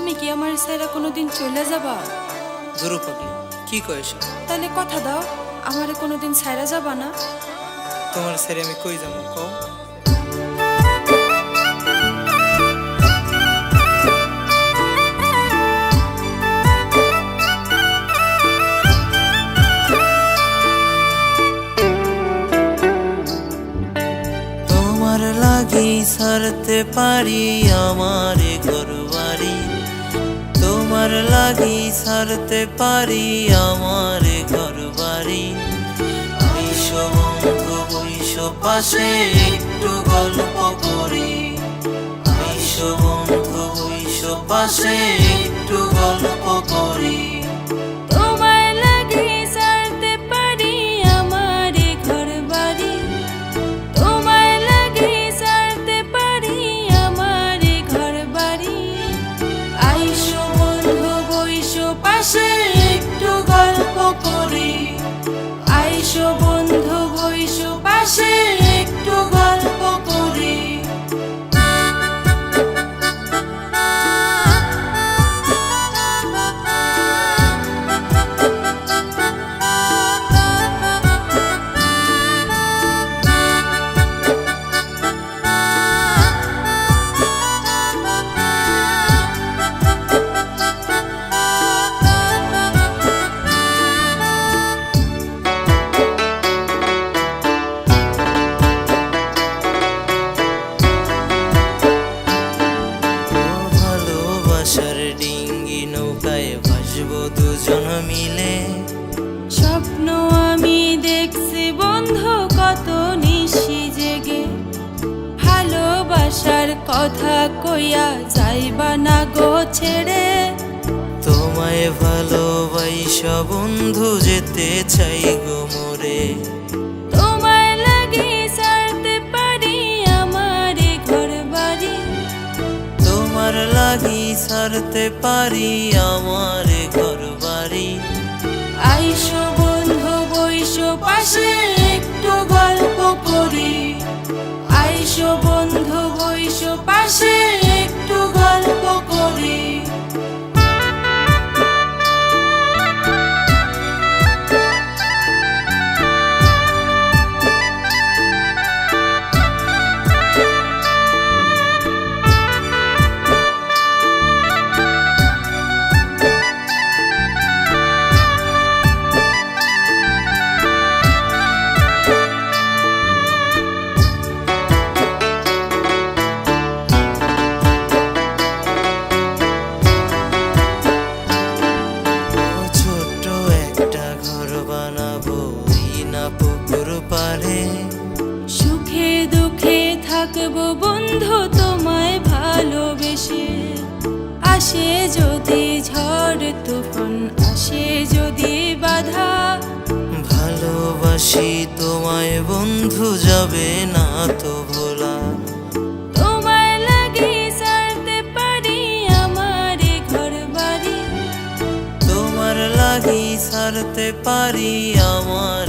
তুমি কি আমার ছেড়ে কোনোদিন চলে যাবা? ধরো পাগলি, কি কয়েছ? তাহলে কথা দাও, আমারে কোনোদিন ছাইরা যাবা না? তোমার ছেড়ে আমি কই যাবো কও? তোমার লাগি ছাড়তে পারি আমার ঘর বাড়ি, তোমার লাগি ছাড়তে পারি আমার ঘর বাড়ি। বৈশ বন্ধু বৈশ পাশে একটু গল্প করি, বৈশ বন্ধু বৈশ পাশে একটু গল্প করি। তোমায় লাগি ছাড়তে পারি আমার ঘর বাড়ি, তোমায় লাগি ছাড়তে পারি আমার ঘর বাড়ি। আইসো বন্ধু বইসো পাশে একটু গল্প করি, আইসো বন্ধু বইসো পাশে একটু গল্প করি। ভালোবাসার ডিঙ্গি নৌকায় ভাসবো দুজন মিলে, স্বপ্ন আমি দেখছি বন্ধু কত নিশি জেগে। ভালোবাসার কথা কইয়া যাইবা না গো ছেড়ে, তোমায় ভালোবাসা বন্ধু যেতে চাই গো মোরে। তোমায় লাগি ছাড়তে পারি আমার ঘর বাড়ি, তোমার লাগি ছাড়তে পারি আমার ঘর বাড়ি। আইসো বন্ধু বইসো পাশে একটু গল্প করি, আইসো বন্ধু বইসো পাশে একটু গল্প করি। ছোট্ট একটা ঘর বানাবো এই না পুকুর পাড়ে, সুখে দুঃখে থাকবো বন্ধু তোমায় ভালোবেসে। আসে যদি ঝড় তুফান, আসে যদি বাধা, ভালোবাসি তোমায় বন্ধু যাবে না তো ভোলা। তোমায় লাগি ছাড়তে পারি আমার ঘর বাড়ি, তোমার লাগি ছাড়তে পারি আমার